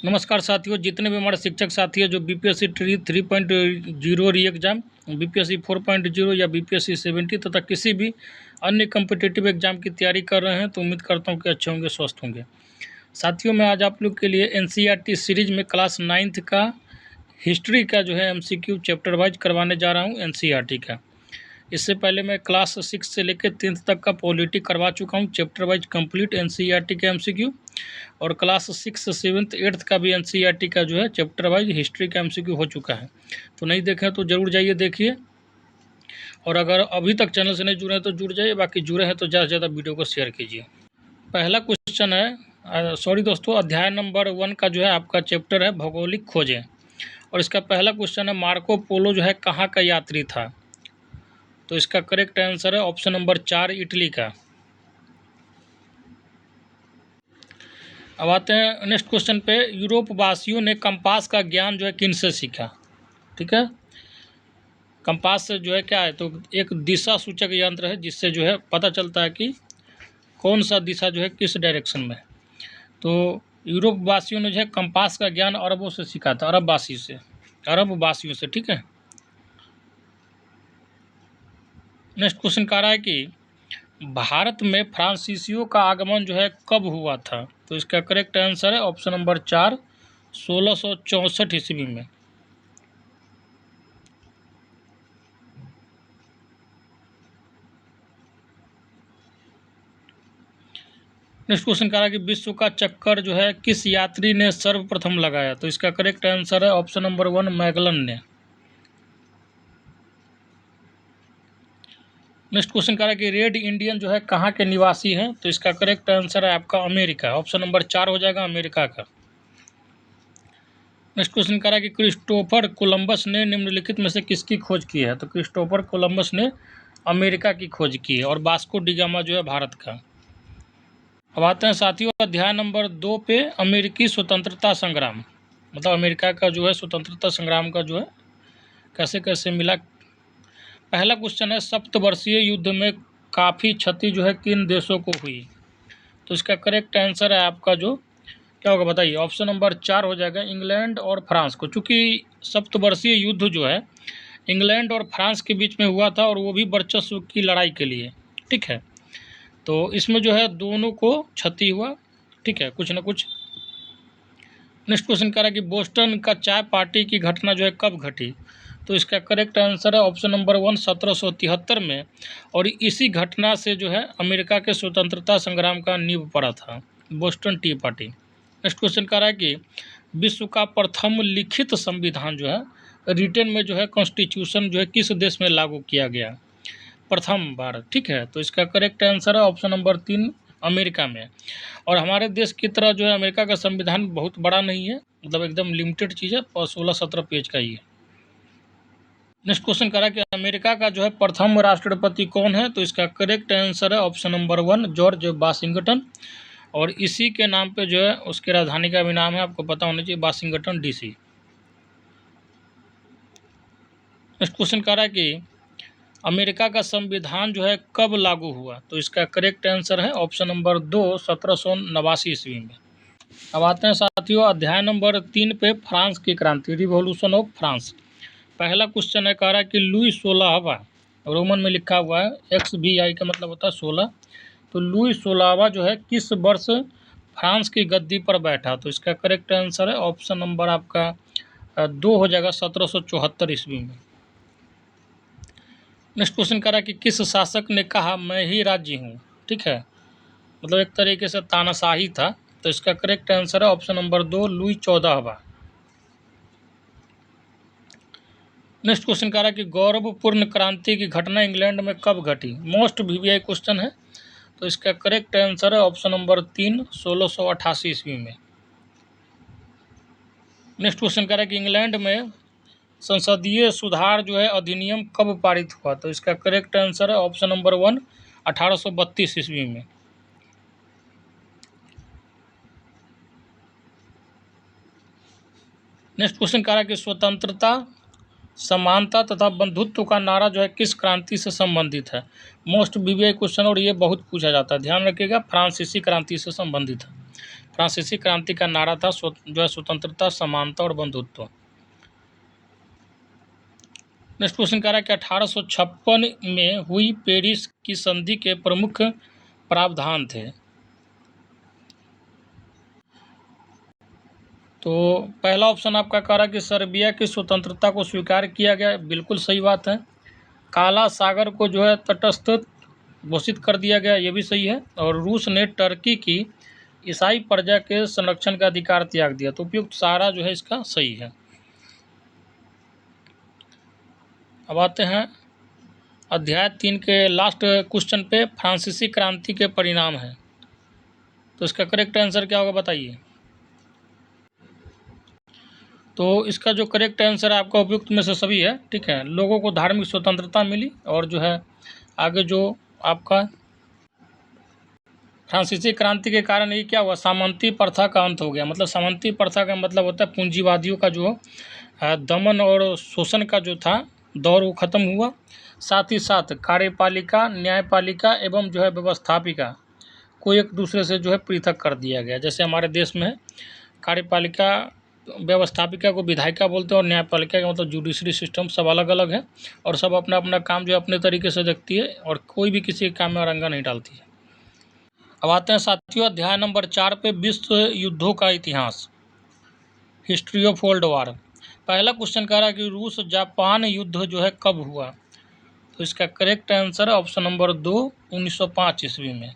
नमस्कार साथियों, जितने भी हमारे शिक्षक साथी हैं जो बीपीएससी 3.0 री एग्ज़ाम, बीपीएससी 4.0 या बीपीएससी 70 तथा किसी भी अन्य कम्पिटिटिव एग्ज़ाम की तैयारी कर रहे हैं तो उम्मीद करता हूं कि अच्छे होंगे, स्वस्थ होंगे। साथियों, मैं आज आप लोग के लिए एनसीईआरटी सीरीज में क्लास 9th का हिस्ट्री का जो है एमसीक्यू चैप्टर वाइज करवाने जा रहा हूँ एनसीईआरटी का। इससे पहले मैं क्लास 6 से लेकर 10th तक का पॉलिटी करवा चुका हूँ चैप्टर वाइज कंप्लीट एनसीईआरटी का एमसीक्यू, और क्लास 6, 7th, 8th का भी एनसीईआरटी का जो है चैप्टर वाइज हिस्ट्री का एमसीक्यू हो चुका है। तो नहीं देखें तो ज़रूर जाइए देखिए, और अगर अभी तक चैनल से नहीं जुड़े हैं तो जुड़ जाइए, बाकी जुड़े हैं तो ज़्यादा से ज़्यादा वीडियो को शेयर कीजिए। पहला क्वेश्चन है, सॉरी दोस्तों, अध्याय नंबर 1 का जो है आपका चैप्टर है भौगोलिक खोजें, और इसका पहला क्वेश्चन है मार्को पोलो जो है कहाँ का यात्री था। तो इसका करेक्ट आंसर है ऑप्शन नंबर 4, इटली का। अब आते हैं नेक्स्ट क्वेश्चन पे। यूरोप वासियों ने कंपास का ज्ञान जो है किन से सीखा। ठीक है, कंपास से जो है क्या है, तो एक दिशा सूचक यंत्र है जिससे जो है पता चलता है कि कौन सा दिशा जो है किस डायरेक्शन में। तो यूरोप वासियों ने जो है कंपास का ज्ञान अरबों से सीखा था, अरब वासियों से। ठीक है, नेक्स्ट क्वेश्चन कह रहा है कि भारत में फ्रांसीसियों का आगमन जो है कब हुआ था। तो इसका करेक्ट आंसर है ऑप्शन नंबर 4, 1664 ईस्वी में। नेक्स्ट क्वेश्चन कह रहा है कि विश्व का चक्कर जो है किस यात्री ने सर्वप्रथम लगाया। तो इसका करेक्ट आंसर है ऑप्शन नंबर 1, मैगलन ने। नेक्स्ट क्वेश्चन कह रहा है कि रेड इंडियन जो है कहाँ के निवासी हैं। तो इसका करेक्ट आंसर है आपका अमेरिका, ऑप्शन नंबर 4 हो जाएगा, अमेरिका का। नेक्स्ट क्वेश्चन कह रहा है कि क्रिस्टोफर कोलंबस ने निम्नलिखित में से किसकी खोज की है। तो क्रिस्टोफर कोलंबस ने अमेरिका की खोज की है, और वास्को डी गामा जो है भारत का। अब आते हैं साथियों अध्याय नंबर 2 पे, अमेरिकी स्वतंत्रता संग्राम, मतलब अमेरिका का जो है स्वतंत्रता संग्राम का जो है कैसे कैसे मिला। पहला क्वेश्चन है सप्तवर्षीय युद्ध में काफ़ी क्षति जो है किन देशों को हुई। तो इसका करेक्ट आंसर है आपका जो क्या होगा बताइए, ऑप्शन नंबर 4 हो जाएगा, इंग्लैंड और फ्रांस को। चूँकि सप्तवर्षीय युद्ध जो है इंग्लैंड और फ्रांस के बीच में हुआ था, और वो भी वर्चस्व की लड़ाई के लिए। ठीक है, तो इसमें जो है दोनों को क्षति हुआ। ठीक है, कुछ ना कुछ। नेक्स्ट क्वेश्चन कह रहा है कि बोस्टन का चाय पार्टी की घटना जो है कब घटी। तो इसका करेक्ट आंसर है ऑप्शन नंबर 1, 1773 में, और इसी घटना से जो है अमेरिका के स्वतंत्रता संग्राम का नींव पड़ा था, Boston T party. Next question कह रहा है कि विश्व का प्रथम लिखित संविधान जो है रिटन में जो है कॉन्स्टिट्यूशन जो है किस देश में लागू किया गया, प्रथम बार। ठीक है, तो इसका करेक्ट आंसर है ऑप्शन नंबर 3, अमेरिका में। और हमारे देश की तरह जो है अमेरिका का संविधान बहुत बड़ा नहीं है, मतलब एकदम लिमिटेड चीज़ है, और 16-17 पेज का ही है। नेक्स्ट क्वेश्चन करा कि अमेरिका का जो है प्रथम राष्ट्रपति कौन है। तो इसका करेक्ट आंसर है ऑप्शन नंबर 1, जॉर्ज वाशिंगटन, और इसी के नाम पे जो है उसकी राजधानी का भी नाम है, आपको पता होना चाहिए, वाशिंगटन डीसी। नेक्स्ट क्वेश्चन कह रहा है कि अमेरिका का संविधान जो है कब लागू हुआ। तो इसका करेक्ट आंसर है ऑप्शन नंबर 2, 1789 ईस्वी में। अब आते हैं साथियों अध्याय नंबर 3 पे, फ्रांस की क्रांति, रिवॉल्यूशन ऑफ फ्रांस। पहला क्वेश्चन है, कह रहा है कि लुई 16वां, रोमन में लिखा हुआ है, XVI का मतलब होता है 16। तो लुई 16वां जो है किस वर्ष फ्रांस की गद्दी पर बैठा। तो इसका करेक्ट आंसर है ऑप्शन नंबर आपका 2 हो जाएगा, 1774 ईस्वी में। नेक्स्ट क्वेश्चन कह रहा है कि किस शासक ने कहा मैं ही राज्य हूँ। ठीक है, मतलब एक तरीके से तानाशाही था। तो इसका करेक्ट आंसर है ऑप्शन नंबर 2, लुई 14वां। नेक्स्ट क्वेश्चन कह रहा है कि गौरवपूर्ण क्रांति की घटना इंग्लैंड में कब घटी। मोस्ट VVI क्वेश्चन है। तो इसका करेक्ट आंसर है ऑप्शन नंबर 3, 1688 ईस्वी में। नेक्स्ट क्वेश्चन कह रहा है कि इंग्लैंड में संसदीय सुधार जो है अधिनियम कब पारित हुआ। तो इसका करेक्ट आंसर है ऑप्शन नंबर 1, 1832 ईस्वी में। नेक्स्ट क्वेश्चन कह रहा है कि स्वतंत्रता, समानता तथा बंधुत्व का नारा जो है किस क्रांति से संबंधित है। मोस्ट VVI क्वेश्चन, और ये बहुत पूछा जाता है, ध्यान रखिएगा, फ्रांसीसी क्रांति से संबंधित है। फ्रांसीसी क्रांति का नारा था जो है स्वतंत्रता, समानता और बंधुत्व। नेक्स्ट क्वेश्चन कह रहा है कि 1856 में हुई पेरिस की संधि के प्रमुख प्रावधान थे। तो पहला ऑप्शन आपका कह रहा है कि सर्बिया की स्वतंत्रता को स्वीकार किया गया, बिल्कुल सही बात है। काला सागर को जो है तटस्थ घोषित कर दिया गया, ये भी सही है। और रूस ने टर्की की ईसाई प्रजा के संरक्षण का अधिकार त्याग दिया। तो उपयुक्त सारा जो है इसका सही है। अब आते हैं अध्याय 3 के लास्ट क्वेश्चन पे, फ्रांसीसी क्रांति के परिणाम है। तो इसका करेक्ट आंसर क्या होगा बताइए। तो इसका जो करेक्ट आंसर है आपका उपयुक्त में से सभी है, ठीक है। लोगों को धार्मिक स्वतंत्रता मिली और जो है आगे जो आपका फ्रांसीसी क्रांति के कारण ये क्या हुआ, सामंती प्रथा का अंत हो गया। मतलब सामंती प्रथा का मतलब होता है पूंजीवादियों का जो दमन और शोषण का जो था दौर वो खत्म हुआ। साथ ही साथ कार्यपालिका, न्यायपालिका एवं जो है व्यवस्थापिका को एक दूसरे से जो है पृथक कर दिया गया। जैसे हमारे देश में कार्यपालिका, व्यवस्थापिका को विधायिका बोलते हैं और न्यायपालिका का मतलब जुडिशरी सिस्टम, सब अलग अलग है और सब अपना अपना काम जो है अपने तरीके से देखती है और कोई भी किसी के काम में अरंगा नहीं डालती है। अब आते हैं साथियों अध्याय नंबर 4 पे, विश्व युद्धों का इतिहास, हिस्ट्री ऑफ वर्ल्ड वार। पहला क्वेश्चन कह रहा है कि रूस जापान युद्ध जो है कब हुआ। तो इसका करेक्ट आंसर है ऑप्शन नंबर 2, 1905 ईस्वी में।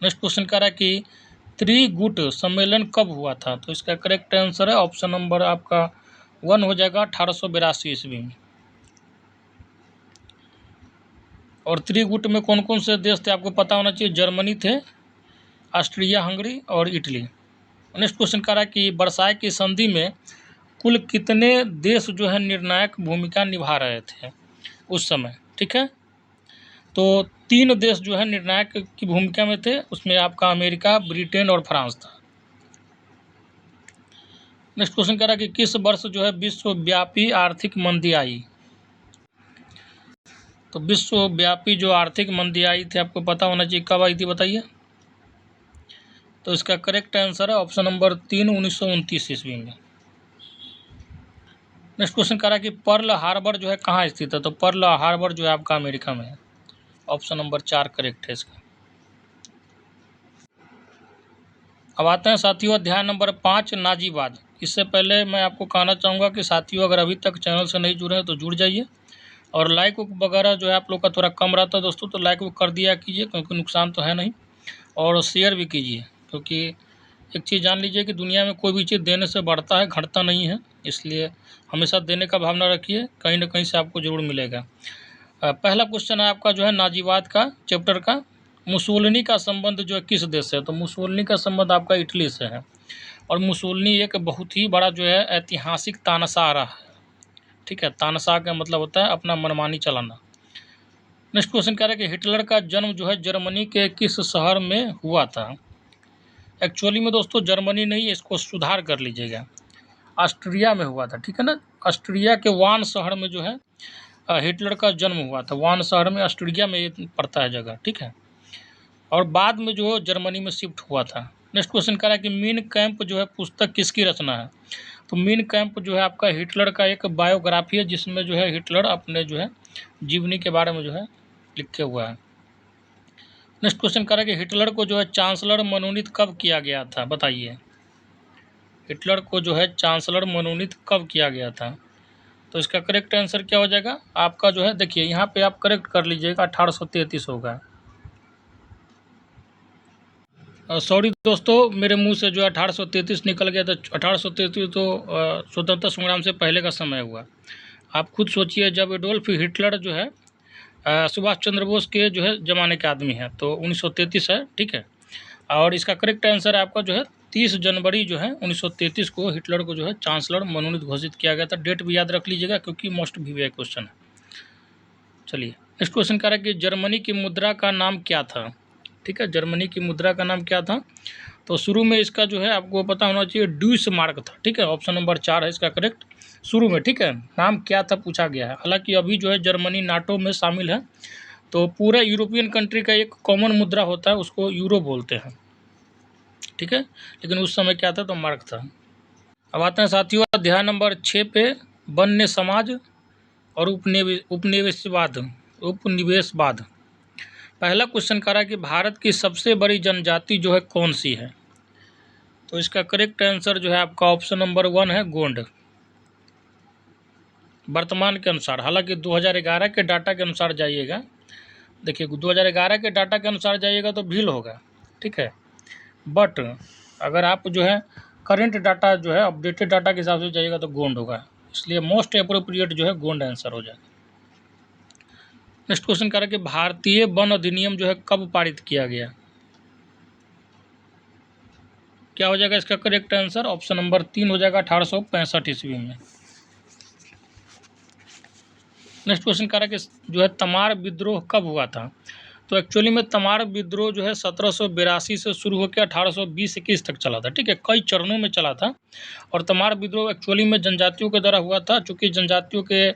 नेक्स्ट क्वेश्चन कह रहा है कि त्रिगुट सम्मेलन कब हुआ था। तो इसका करेक्ट आंसर है ऑप्शन नंबर आपका 1 हो जाएगा 1882 ईस्वी में। और त्रिगुट में कौन कौन से देश थे आपको पता होना चाहिए। जर्मनी थे, ऑस्ट्रिया हंगरी और इटली। नेक्स्ट क्वेश्चन कह रहा है कि वर्साई की संधि में कुल कितने देश जो है निर्णायक भूमिका निभा रहे थे उस समय, ठीक है। तो 3 देश जो है निर्णायक की भूमिका में थे, उसमें आपका अमेरिका, ब्रिटेन और फ्रांस था। नेक्स्ट क्वेश्चन कह रहा है कि किस वर्ष जो है विश्वव्यापी आर्थिक मंदी आई। तो विश्वव्यापी जो आर्थिक मंदी आई थी आपको पता होना चाहिए, कब आई थी बताइए। तो इसका करेक्ट आंसर है ऑप्शन नंबर 3, 1929 ईस्वी में। नेक्स्ट क्वेश्चन कह रहा है कि पर्ल हार्बर जो है कहाँ स्थित है। तो पर्ल हार्बर जो है आपका अमेरिका में है। ऑप्शन नंबर 4 करेक्ट है इसका। अब आते हैं साथियों अध्याय नंबर 5, नाजीवाद। इससे पहले मैं आपको कहना चाहूँगा कि साथियों अगर अभी तक चैनल से नहीं जुड़े हैं तो जुड़ जाइए और लाइक वगैरह जो है आप लोग का थोड़ा कम रहता है दोस्तों, तो लाइक कर दिया कीजिए क्योंकि नुकसान तो है नहीं, और शेयर भी कीजिए क्योंकि एक चीज़ जान लीजिए कि दुनिया में कोई भी चीज़ देने से बढ़ता है, घटता नहीं है। इसलिए हमेशा देने का भावना रखिए, कहीं ना कहीं से आपको ज़रूर मिलेगा। पहला क्वेश्चन है आपका जो है नाजीवाद का चैप्टर का, मुसोलिनी का संबंध जो है किस देश से है। तो मुसोलिनी का संबंध आपका इटली से है और मुसोलिनी एक बहुत ही बड़ा जो है ऐतिहासिक तानाशाह रहा है, ठीक है। तानाशाह का मतलब होता है अपना मनमानी चलाना। नेक्स्ट क्वेश्चन कह रहा है कि हिटलर का जन्म जो है जर्मनी के किस शहर में हुआ था। एक्चुअली में दोस्तों जर्मनी नहीं, इसको सुधार कर लीजिएगा, ऑस्ट्रिया में हुआ था, ठीक है ना। ऑस्ट्रिया के वान शहर में जो है हिटलर का जन्म हुआ था। वान शहर में ऑस्ट्रिया में ये पड़ता है जगह, ठीक है। और बाद में जो जर्मनी में शिफ्ट हुआ था। नेक्स्ट क्वेश्चन कह रहा है कि मीन कैंप जो है पुस्तक किसकी रचना है। तो मीन कैंप जो है आपका हिटलर का एक बायोग्राफी है जिसमें जो है हिटलर अपने जो है जीवनी के बारे में जो है लिखे हुआ है। नेक्स्ट क्वेश्चन कह रहा है कि हिटलर को जो है चांसलर मनोनीत कब किया गया था बताइए। हिटलर को जो है चांसलर मनोनीत कब किया गया था। तो इसका करेक्ट आंसर क्या हो जाएगा आपका जो है, देखिए यहाँ पे आप करेक्ट कर लीजिएगा, 1833 होगा। सॉरी दोस्तों, मेरे मुंह से जो है 1833 निकल गया था। 1833 तो स्वतंत्रता संग्राम से पहले का समय हुआ। आप खुद सोचिए, जब एडोल्फ हिटलर जो है सुभाष चंद्र बोस के जो है ज़माने के आदमी हैं, तो 1933 है, ठीक है। और इसका करेक्ट आंसर आपका जो है 30 जनवरी जो है 1933 को हिटलर को जो है चांसलर मनोनीत घोषित किया गया था। डेट भी याद रख लीजिएगा क्योंकि मोस्ट वीवीआई क्वेश्चन है। चलिए नेक्स्ट क्वेश्चन कह रहा है कि जर्मनी की मुद्रा का नाम क्या था, ठीक है। जर्मनी की मुद्रा का नाम क्या था। तो शुरू में इसका जो है आपको पता होना चाहिए ड्यूस मार्क था, ठीक है। ऑप्शन नंबर 4 है इसका करेक्ट, शुरू में, ठीक है। नाम क्या था पूछा गया है। हालांकि अभी जो है जर्मनी नाटो में शामिल है, तो पूरा यूरोपियन कंट्री का एक कॉमन मुद्रा होता है, उसको यूरो बोलते हैं। ठीक है, लेकिन उस समय क्या था तो मार्क था। अब आते हैं साथियों अध्याय नंबर 6 पे, वन्य समाज और उपनिवेशवाद। पहला क्वेश्चन कह रहा है कि भारत की सबसे बड़ी जनजाति जो है कौन सी है? तो इसका करेक्ट आंसर जो है आपका ऑप्शन नंबर 1 है, गोंड। वर्तमान के अनुसार, हालांकि 2011 के डाटा के अनुसार जाइएगा, देखिए 2011 के डाटा के अनुसार जाइएगा तो भील होगा, ठीक है, बट अगर आप जो है करंट डाटा जो है अपडेटेड डाटा के हिसाब से जाइएगा तो गोंड होगा, इसलिए मोस्ट अप्रोप्रिएट जो है गोंड आंसर हो जाएगा। नेक्स्ट क्वेश्चन कह रहा है कि भारतीय वन अधिनियम जो है कब पारित किया गया? क्या हो जाएगा इसका करेक्ट आंसर? ऑप्शन नंबर 3 हो जाएगा 1865 ईस्वी में। नेक्स्ट क्वेश्चन कह रहा है कि जो है तमार विद्रोह कब हुआ था? तो एक्चुअली में तमार विद्रोह जो है 1782 से शुरू होकर 1820-21 तक चला था, ठीक है, कई चरणों में चला था। और तमार विद्रोह एक्चुअली में जनजातियों के द्वारा हुआ था, चूँकि जनजातियों के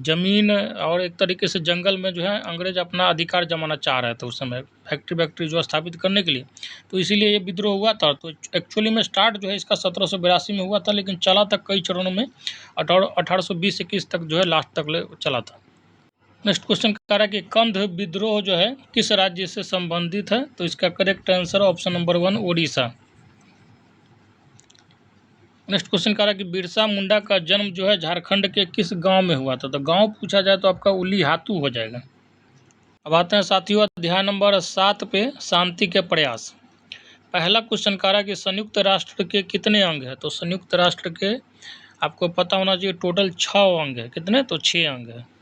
ज़मीन और एक तरीके से जंगल में जो है अंग्रेज अपना अधिकार जमाना चाह रहे थे उस समय, फैक्ट्री जो स्थापित करने के लिए, तो इसीलिए ये विद्रोह हुआ था। तो एक्चुअली में स्टार्ट जो है इसका 1782 में हुआ था, लेकिन चला था कई चरणों में, 1820-21 तक जो है लास्ट तक चला था। नेक्स्ट क्वेश्चन कह रहा है कि कंध विद्रोह जो है किस राज्य से संबंधित है? तो इसका correct answer option number 1 Odisha. Next question कह रहा है कि बिरसा मुंडा का जन्म जो है झारखंड के किस गांव में हुआ था? तो गांव पूछा जाए तो आपका उलीहातू हो जाएगा। अब आते हैं साथियों अध्याय नंबर 7 पे, शांति के प्रयास। पहला क्वेश्चन कह रहा है कि संयुक्त राष्ट्र के कितने अंग है? तो संयुक्त राष्ट्र के आपको पता होना चाहिए टोटल 6 अंग है। कितने? तो 6 अंग है।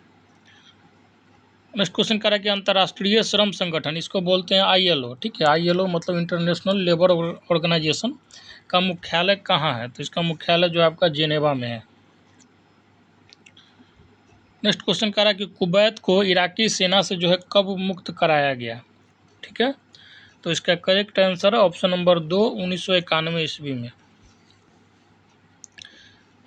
नेक्स्ट क्वेश्चन कह रहा है कि अंतर्राष्ट्रीय श्रम संगठन, इसको बोलते हैं ILO, ठीक है, ILO मतलब इंटरनेशनल लेबर ऑर्गेनाइजेशन, का मुख्यालय कहाँ है? तो इसका मुख्यालय जो है आपका जेनेवा में है। नेक्स्ट क्वेश्चन कह रहा है कि कुवैत को इराकी सेना से जो है कब मुक्त कराया गया? ठीक है, तो इसका करेक्ट आंसर है ऑप्शन नंबर 2 1991 ईस्वी में।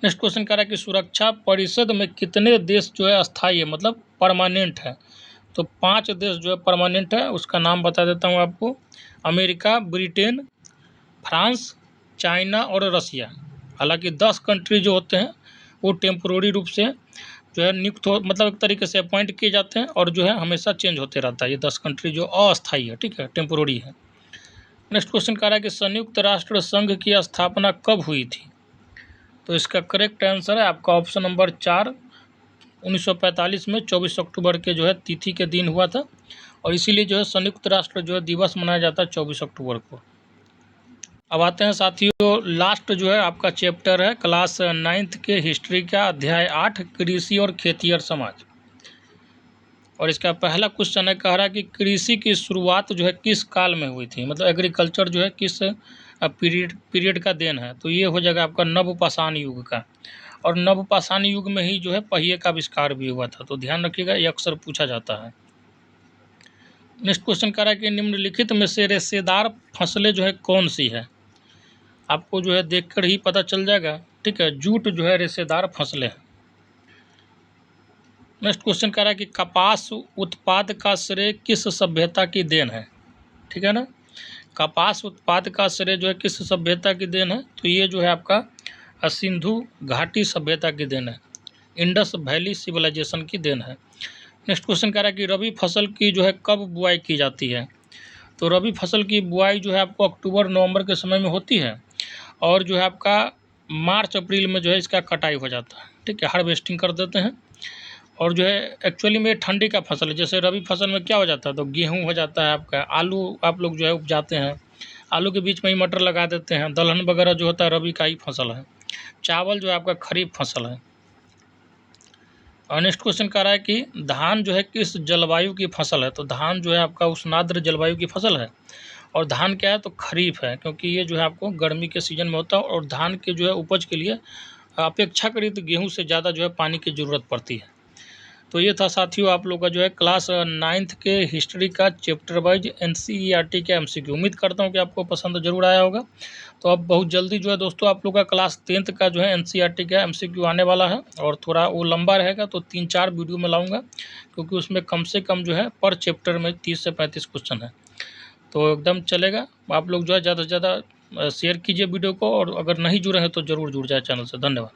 नेक्स्ट क्वेश्चन कह रहा है कि सुरक्षा परिषद में कितने देश जो है अस्थायी है, मतलब परमानेंट है? तो 5 देश जो है परमानेंट है, उसका नाम बता देता हूँ आपको। अमेरिका, ब्रिटेन, फ्रांस, चाइना और रसिया। हालांकि 10 कंट्री जो होते हैं वो टेम्पोररी रूप से जो है नियुक्त हो, मतलब एक तरीके से अपॉइंट किए जाते हैं, और जो है हमेशा चेंज होते रहता है। ये 10 कंट्री जो अस्थायी है, ठीक है, टेम्पोररी है। नेक्स्ट क्वेश्चन कह रहा है कि संयुक्त राष्ट्र संघ की स्थापना कब हुई थी? तो इसका करेक्ट आंसर है आपका ऑप्शन नंबर 4 1945 में 24 अक्टूबर के जो है तिथि के दिन हुआ था, और इसीलिए जो है संयुक्त राष्ट्र जो है दिवस मनाया जाता है 24 अक्टूबर को। अब आते हैं साथियों लास्ट जो है आपका चैप्टर है क्लास 9th के हिस्ट्री का अध्याय 8 कृषि और खेतिहर समाज। और इसका पहला क्वेश्चन है, कह रहा है कि कृषि की शुरुआत जो है किस काल में हुई थी, मतलब एग्रीकल्चर जो है किस पीरियड का देन है? तो ये हो जाएगा आपका नवपाषाण युग का, और नवपाषाण युग में ही जो है पहिए का आविष्कार भी हुआ था। तो ध्यान रखिएगा, ये अक्सर पूछा जाता है। नेक्स्ट क्वेश्चन कह रहा है कि निम्नलिखित में से रेशेदार फसलें जो है कौन सी है? आपको जो है देखकर ही पता चल जाएगा, ठीक है, जूट जो है रेशेदार फसलें हैं। नेक्स्ट क्वेश्चन कह रहा है कि कपास उत्पाद का श्रेय किस सभ्यता की देन है? ठीक है ना, कपास उत्पाद का श्रेय जो है किस सभ्यता की देन है? तो ये जो है आपका सिंधु घाटी सभ्यता की देन है, इंडस वैली सिविलाइजेशन की देन है। नेक्स्ट क्वेश्चन कह रहा है कि रबी फसल की जो है कब बुआई की जाती है? तो रबी फसल की बुआई जो है आपको अक्टूबर नवंबर के समय में होती है, और जो है आपका मार्च अप्रैल में जो है इसका कटाई हो जाता है, ठीक है, हार्वेस्टिंग कर देते हैं। और जो है एक्चुअली में ठंडी का फसल है, जैसे रबी फसल में क्या हो जाता है, तो गेहूं हो जाता है आपका, आलू आप लोग जो है उपजाते हैं, आलू के बीच में ही मटर लगा देते हैं, दलहन वगैरह जो होता है रबी का ही फसल है। चावल जो है आपका खरीफ फसल है। और नेक्स्ट क्वेश्चन कह रहा है कि धान जो है किस जलवायु की फसल है? तो धान जो है आपका उष्णाद्र जलवायु की फसल है, और धान क्या है तो खरीफ है, क्योंकि ये जो है आपको गर्मी के सीजन में होता है, और धान के जो है उपज के लिए अपेक्षाकृत गेहूं से ज़्यादा जो है पानी की ज़रूरत पड़ती है। तो ये था साथियों आप लोग का जो है क्लास 9th के हिस्ट्री का चैप्टर वाइज NCERT के MCQ। उम्मीद करता हूँ कि आपको पसंद जरूर आया होगा। तो अब बहुत जल्दी जो है दोस्तों आप लोग का क्लास 10th का जो है NCERT का MCQ आने वाला है, और थोड़ा वो लंबा रहेगा, तो 3-4 वीडियो में लाऊंगा, क्योंकि उसमें कम से कम जो है पर चैप्टर में 30 से 35 क्वेश्चन है। तो एकदम चलेगा। आप लोग जो है ज़्यादा से ज़्यादा शेयर कीजिए वीडियो को, और अगर नहीं जुड़े हैं तो ज़रूर जुड़ जाए चैनल से। धन्यवाद।